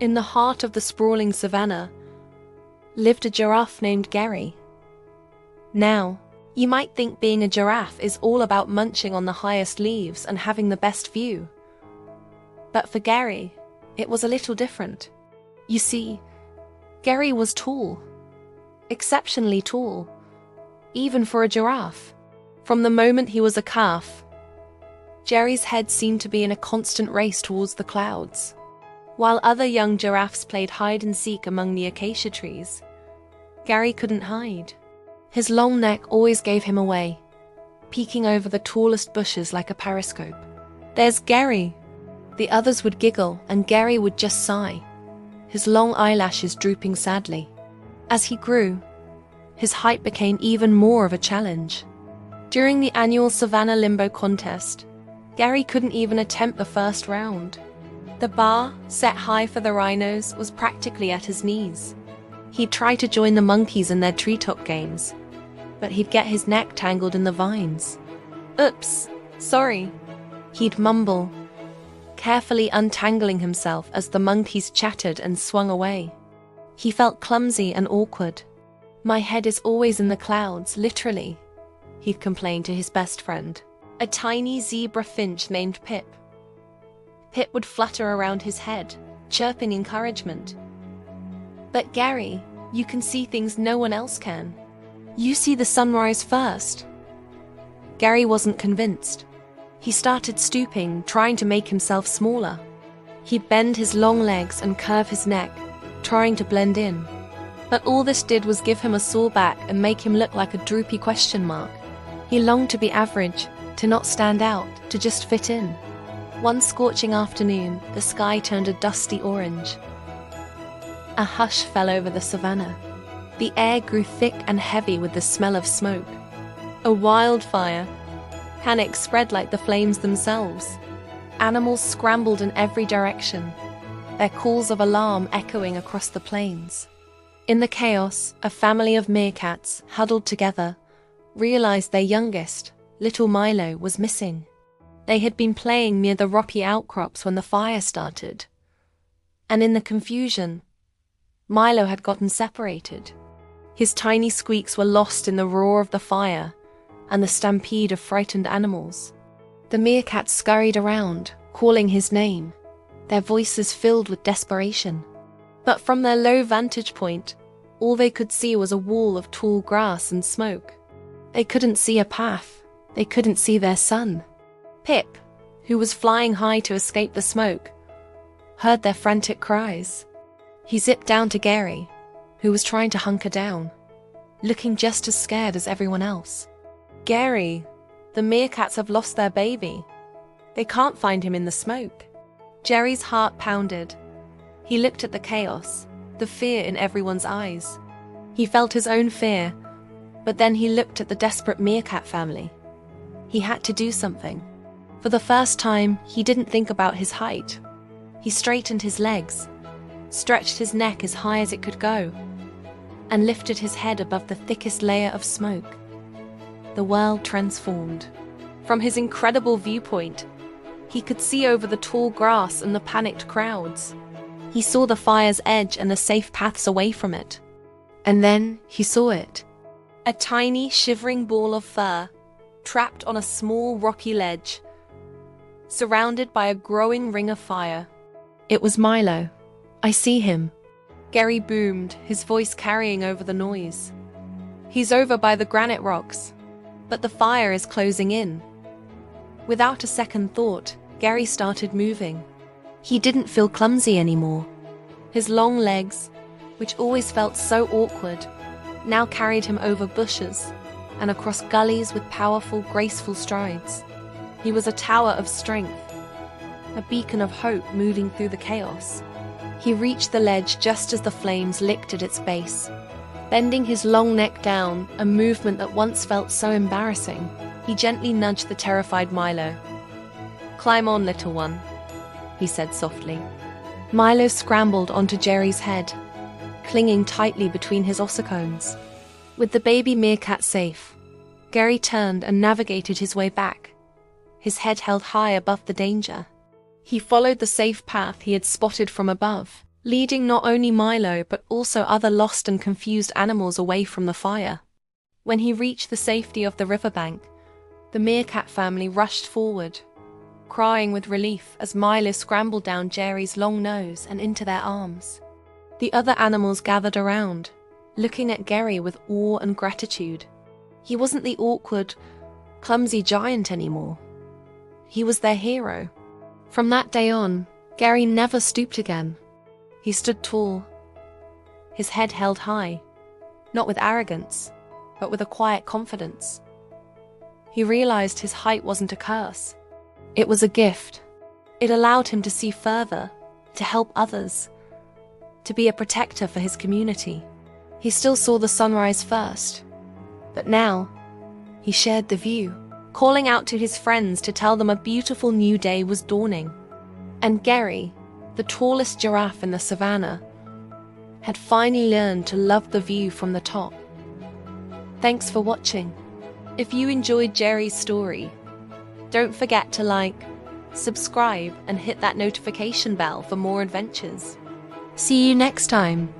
In the heart of the sprawling savannah lived a giraffe named Gary. Now, you might think being a giraffe is all about munching on the highest leaves and having the best view. But for Gary, it was a little different. You see, Gary was tall, exceptionally tall, even for a giraffe. From the moment he was a calf, Gary's head seemed to be in a constant race towards the clouds. While other young giraffes played hide and seek among the acacia trees, Gary couldn't hide. His long neck always gave him away, peeking over the tallest bushes like a periscope. "There's Gary!" The others would giggle and Gary would just sigh, his long eyelashes drooping sadly. As he grew, his height became even more of a challenge. During the annual Savannah Limbo contest, Gary couldn't even attempt the first round. The bar, set high for the rhinos, was practically at his knees. He'd try to join the monkeys in their treetop games, but he'd get his neck tangled in the vines. "Oops, sorry," he'd mumble, carefully untangling himself as the monkeys chattered and swung away. He felt clumsy and awkward. "My head is always in the clouds, literally," he'd complain to his best friend, a tiny zebra finch named Pip. Pip would flutter around his head, chirping encouragement. "But Gary, you can see things no one else can. You see the sunrise first." Gary wasn't convinced. He started stooping, trying to make himself smaller. He'd bend his long legs and curve his neck, trying to blend in. But all this did was give him a sore back and make him look like a droopy question mark. He longed to be average, to not stand out, to just fit in. One scorching afternoon, the sky turned a dusty orange. A hush fell over the savannah. The air grew thick and heavy with the smell of smoke. A wildfire. Panic spread like the flames themselves. Animals scrambled in every direction, their calls of alarm echoing across the plains. In the chaos, a family of meerkats, huddled together, realized their youngest, little Milo, was missing. They had been playing near the rocky outcrops when the fire started. And in the confusion, Milo had gotten separated. His tiny squeaks were lost in the roar of the fire and the stampede of frightened animals. The meerkats scurried around, calling his name, their voices filled with desperation. But from their low vantage point, all they could see was a wall of tall grass and smoke. They couldn't see a path. They couldn't see their son. Pip, who was flying high to escape the smoke, heard their frantic cries. He zipped down to Gary, who was trying to hunker down, looking just as scared as everyone else. "Gary, the meerkats have lost their baby. They can't find him in the smoke." Jerry's heart pounded. He looked at the chaos, the fear in everyone's eyes. He felt his own fear, but then he looked at the desperate meerkat family. He had to do something. For the first time, he didn't think about his height. He straightened his legs, stretched his neck as high as it could go, and lifted his head above the thickest layer of smoke. The world transformed. From his incredible viewpoint, he could see over the tall grass and the panicked crowds. He saw the fire's edge and the safe paths away from it. And then he saw it. A tiny, shivering ball of fur, trapped on a small, rocky ledge, surrounded by a growing ring of fire. It was Milo. "I see him," Gary boomed, his voice carrying over the noise. "He's over by the granite rocks, but the fire is closing in." Without a second thought, Gary started moving. He didn't feel clumsy anymore. His long legs, which always felt so awkward, now carried him over bushes and across gullies with powerful, graceful strides. He was a tower of strength, a beacon of hope moving through the chaos. He reached the ledge just as the flames licked at its base. Bending his long neck down, a movement that once felt so embarrassing, he gently nudged the terrified Milo. "Climb on, little one," he said softly. Milo scrambled onto Jerry's head, clinging tightly between his ossicones. With the baby meerkat safe, Gary turned and navigated his way back, his head held high above the danger. He followed the safe path he had spotted from above, leading not only Milo but also other lost and confused animals away from the fire. When he reached the safety of the riverbank, the meerkat family rushed forward, crying with relief as Milo scrambled down Jerry's long nose and into their arms. The other animals gathered around, looking at Gary with awe and gratitude. He wasn't the awkward, clumsy giant anymore. He was their hero. From that day on, Gary never stooped again. He stood tall, his head held high, not with arrogance, but with a quiet confidence. He realized his height wasn't a curse. It was a gift. It allowed him to see further, to help others, to be a protector for his community. He still saw the sunrise first, but now he shared the view, calling out to his friends to tell them a beautiful new day was dawning. And Gary, the tallest giraffe in the savannah, had finally learned to love the view from the top. Thanks for watching. If you enjoyed Jerry's story, don't forget to like, subscribe, and hit that notification bell for more adventures. See you next time.